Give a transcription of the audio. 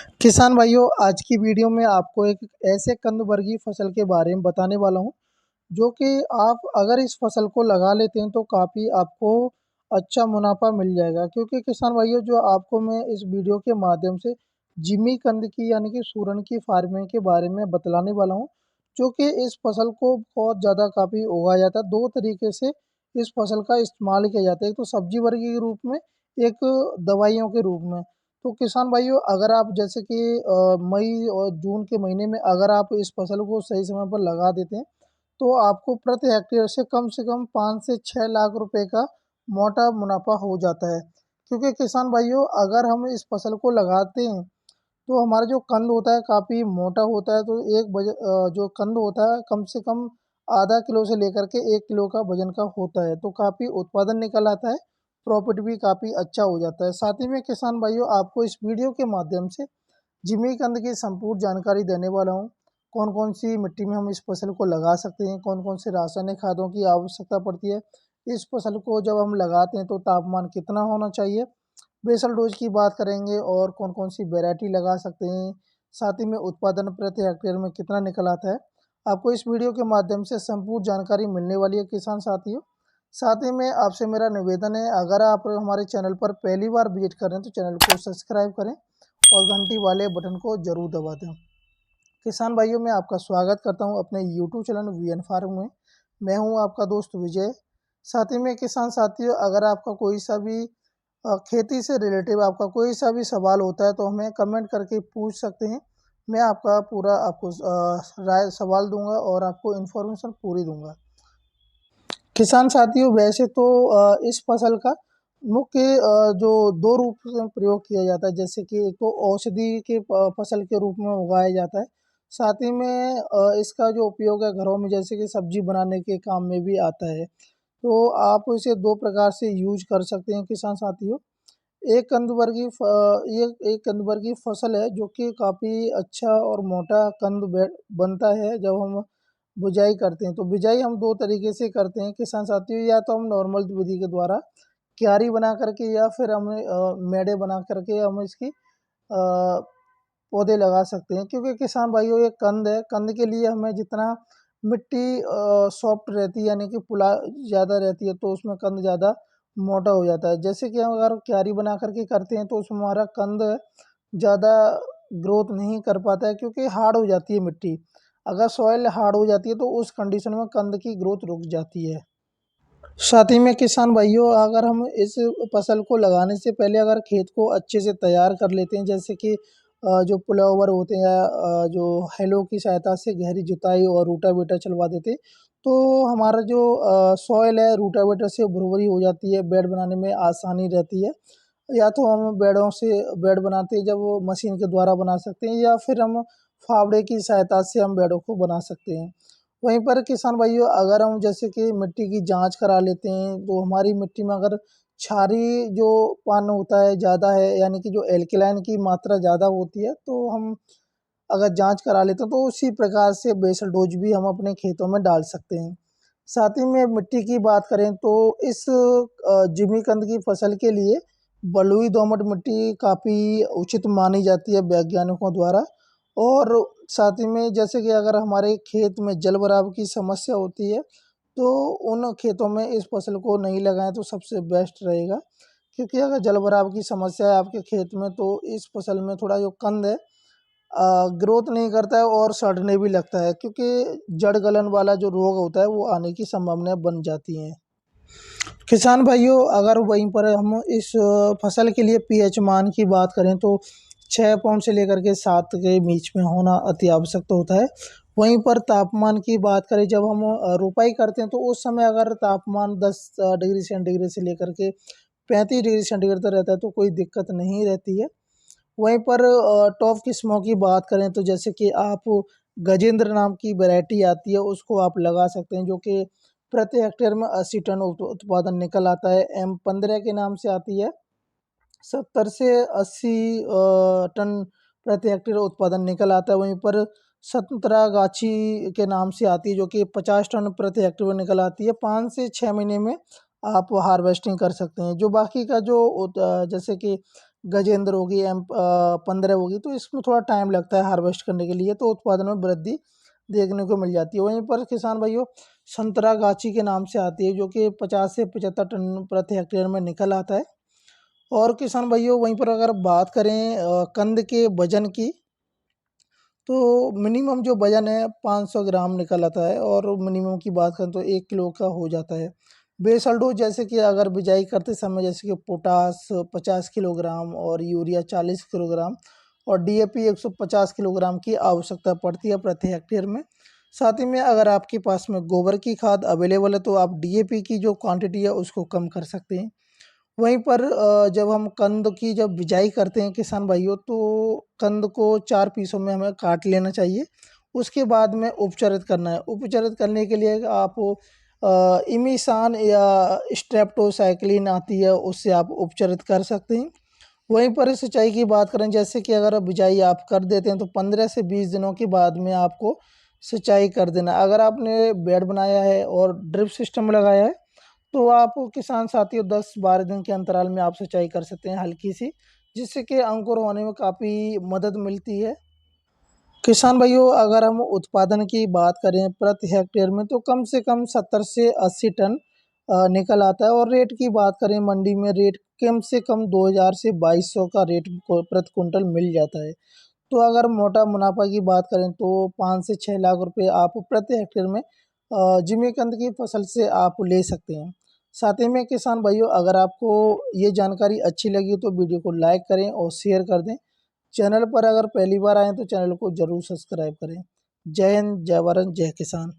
किसान भाइयों, आज की वीडियो में आपको एक ऐसे कंद वर्गीय फसल के बारे में बताने वाला हूँ, जो कि आप अगर इस फसल को लगा लेते हैं तो काफ़ी आपको अच्छा मुनाफा मिल जाएगा। क्योंकि किसान भाइयों, जो आपको मैं इस वीडियो के माध्यम से जिमी कंद की यानी कि सूरन की फार्मिंग के बारे में बतलाने वाला हूँ, जो कि इस फसल को बहुत ज़्यादा काफ़ी उगाया जाता है। 2 तरीके से इस फसल का इस्तेमाल किया जाता है, एक तो सब्जी वर्गीय के रूप में, एक दवाइयों के रूप में। तो किसान भाइयों, अगर आप जैसे कि मई और जून के महीने में अगर आप इस फसल को सही समय पर लगा देते हैं, तो आपको प्रति हेक्टेयर से कम 5 से 6 लाख रुपए का मोटा मुनाफा हो जाता है। क्योंकि किसान भाइयों, अगर हम इस फसल को लगाते हैं, तो हमारा जो कंद होता है काफ़ी मोटा होता है। तो जो कंद होता है कम से कम आधा किलो से लेकर के 1 किलो का वजन का होता है। तो काफ़ी उत्पादन निकल आता है, प्रॉफिट भी काफ़ी अच्छा हो जाता है। साथ ही में किसान भाइयों, आपको इस वीडियो के माध्यम से जिमीकंद की संपूर्ण जानकारी देने वाला हूँ। कौन-कौन सी मिट्टी में हम इस फसल को लगा सकते हैं, कौन-कौन से रासायनिक खादों की आवश्यकता पड़ती है, इस फसल को जब हम लगाते हैं तो तापमान कितना होना चाहिए, बेसल डोज की बात करेंगे और कौन-कौन सी वैरायटी लगा सकते हैं, साथ ही में उत्पादन प्रति हेक्टेयर में कितना निकल आता है। आपको इस वीडियो के माध्यम से संपूर्ण जानकारी मिलने वाली है किसान साथियों। साथ ही में आपसे मेरा निवेदन है, अगर आप हमारे चैनल पर पहली बार विजिट कर रहे हैं तो चैनल को सब्सक्राइब करें और घंटी वाले बटन को ज़रूर दबा दें। किसान भाइयों, मैं आपका स्वागत करता हूं अपने यूट्यूब चैनल वीएन फार्म में। मैं हूं आपका दोस्त विजय। साथ ही में किसान साथियों, अगर आपका कोई सा भी खेती से रिलेटिव आपका कोई सा भी सवाल होता है तो हमें कमेंट करके पूछ सकते हैं। मैं आपका पूरा आपको राय सवाल दूंगा और आपको इन्फॉर्मेशन पूरी दूंगा। किसान साथियों, वैसे तो इस फसल का मुख्य जो 2 रूप से प्रयोग किया जाता है, जैसे कि एक तो औषधि के फसल के रूप में उगाया जाता है। साथ ही में इसका जो उपयोग है घरों में जैसे कि सब्जी बनाने के काम में भी आता है। तो आप इसे 2 प्रकार से यूज़ कर सकते हैं किसान साथियों। एक कंद वर्गीय ये एक कंद वर्गीय फसल है जो कि काफ़ी अच्छा और मोटा कंद बनता है जब हम बुजाई करते हैं। तो बिजाई हम 2 तरीके से करते हैं किसान साथियों, या तो हम नॉर्मल विधि के द्वारा क्यारी बना करके या फिर हमें मेड़े बना करके हम इसकी पौधे लगा सकते हैं। क्योंकि किसान भाइयों, ये कंद है, कंद के लिए हमें जितना मिट्टी सॉफ्ट रहती है यानी कि पुला ज़्यादा रहती है तो उसमें कंद ज़्यादा मोटा हो जाता है। जैसे कि हम अगर क्यारी बना करके करते हैं तो उसमें हमारा कंद ज़्यादा ग्रोथ नहीं कर पाता है, क्योंकि हार्ड हो जाती है मिट्टी। अगर सॉइल हार्ड हो जाती है तो उस कंडीशन में कंद की ग्रोथ रुक जाती है। साथ ही में किसान भाइयों, अगर हम इस फसल को लगाने से पहले अगर खेत को अच्छे से तैयार कर लेते हैं, जैसे कि जो पुल-ओवर होते हैं या जो हैलो की सहायता से गहरी जुताई और रूटावेटर चलवा देते हैं, तो हमारा जो सॉइल है रूटावेटर से भुरभुरी हो जाती है, बेड बनाने में आसानी रहती है। या तो हम बेड बनाते हैं जब वो मशीन के द्वारा बना सकते हैं, या फिर हम फावड़े की सहायता से हम बेडों को बना सकते हैं। वहीं पर किसान भाइयों, अगर हम जैसे कि मिट्टी की जाँच करा लेते हैं, तो हमारी मिट्टी में अगर क्षारीय जो पान होता है ज़्यादा है, यानी कि जो एल्कलाइन की मात्रा ज़्यादा होती है, तो हम अगर जाँच करा लेते हैं तो उसी प्रकार से बेसल डोज़ भी हम अपने खेतों में डाल सकते हैं। साथ ही में मिट्टी की बात करें तो इस जिमीकंद की फसल के लिए बलुई दोमट मिट्टी काफ़ी उचित मानी जाती है वैज्ञानिकों द्वारा। और साथ ही में जैसे कि अगर हमारे खेत में जल भराव की समस्या होती है, तो उन खेतों में इस फसल को नहीं लगाएँ तो सबसे बेस्ट रहेगा। क्योंकि अगर जल भराव की समस्या है आपके खेत में तो इस फसल में थोड़ा जो कंद है ग्रोथ नहीं करता है और सड़ने भी लगता है, क्योंकि जड़ गलन वाला जो रोग होता है वो आने की संभावनाएँ बन जाती हैं। किसान भाइयों, अगर वहीं पर हम इस फसल के लिए पीएच मान की बात करें तो 6 पॉइंट से लेकर के 7 के बीच में होना अति आवश्यक तो होता है। वहीं पर तापमान की बात करें, जब हम रोपाई करते हैं तो उस समय अगर तापमान 10 डिग्री सेंटीग्रेड से लेकर के 35 डिग्री सेंटीग्रेड तक रहता है तो कोई दिक्कत नहीं रहती है। वहीं पर टॉप किस्मों की बात करें तो जैसे कि आप गजेंद्र नाम की वैरायटी आती है, उसको आप लगा सकते हैं, जो कि प्रति हेक्टेयर में 80 टन उत्पादन निकल आता है। M15 के नाम से आती है, 70 से 80 टन प्रति हेक्टेयर उत्पादन निकल आता है। वहीं पर संतरागाछी के नाम से आती है, जो कि 50 टन प्रति हेक्टेयर में निकल आती है। 5 से 6 महीने में आप हार्वेस्टिंग कर सकते हैं। जो बाकी का जो जैसे कि गजेंद्र होगी, M15 होगी, तो इसमें थोड़ा टाइम लगता है हार्वेस्ट करने के लिए, तो उत्पादन में वृद्धि देखने को मिल जाती है। वहीं पर किसान भाइयों संतरागाछी के नाम से आती है, जो कि 50 से 75 टन प्रति हेक्टेयर में निकल आता है। और किसान भाइयों वहीं पर अगर बात करें कंद के वजन की, तो मिनिमम जो वजन है 500 ग्राम निकल आता है, और मिनिमम की बात करें तो 1 किलो का हो जाता है। बेसल डोज जैसे कि अगर बिजाई करते समय जैसे कि पोटास 50 किलोग्राम और यूरिया 40 किलोग्राम और DAP 150 किलोग्राम की आवश्यकता पड़ती है प्रति हेक्टेयर में। साथ ही में अगर आपके पास में गोबर की खाद अवेलेबल है तो आप DAP की जो क्वांटिटी है उसको कम कर सकते हैं। वहीं पर जब हम कंद की जब बिजाई करते हैं किसान भाइयों, तो कंद को 4 पीसों में हमें काट लेना चाहिए। उसके बाद में उपचारित करना है। उपचारित करने के लिए आप इमिसान या स्ट्रेप्टोसाइक्लिन आती है, उससे आप उपचारित कर सकते हैं। वहीं पर सिंचाई की बात करें, जैसे कि अगर बिजाई आप कर देते हैं तो 15 से 20 दिनों के बाद में आपको सिंचाई कर देना। अगर आपने बेड बनाया है और ड्रिप सिस्टम लगाया है तो आप किसान साथियों 10-12 दिन के अंतराल में आप सिंचाई कर सकते हैं हल्की सी, जिससे कि अंकुर होने में काफ़ी मदद मिलती है। किसान भाइयों अगर हम उत्पादन की बात करें प्रति हेक्टेयर में, तो कम से कम 70 से 80 टन निकल आता है। और रेट की बात करें मंडी में, रेट कम से कम 2000 से 2200 का रेट प्रति कुंटल मिल जाता है। तो अगर मोटा मुनाफा की बात करें तो 5 से 6 लाख रुपए आप प्रति हेक्टेयर में जिमीकंद की फसल से आप ले सकते हैं। साथ ही में किसान भाइयों अगर आपको ये जानकारी अच्छी लगी तो वीडियो को लाइक करें और शेयर कर दें। चैनल पर अगर पहली बार आएँ तो चैनल को ज़रूर सब्सक्राइब करें। जय हिंद, जय भारत, जय किसान।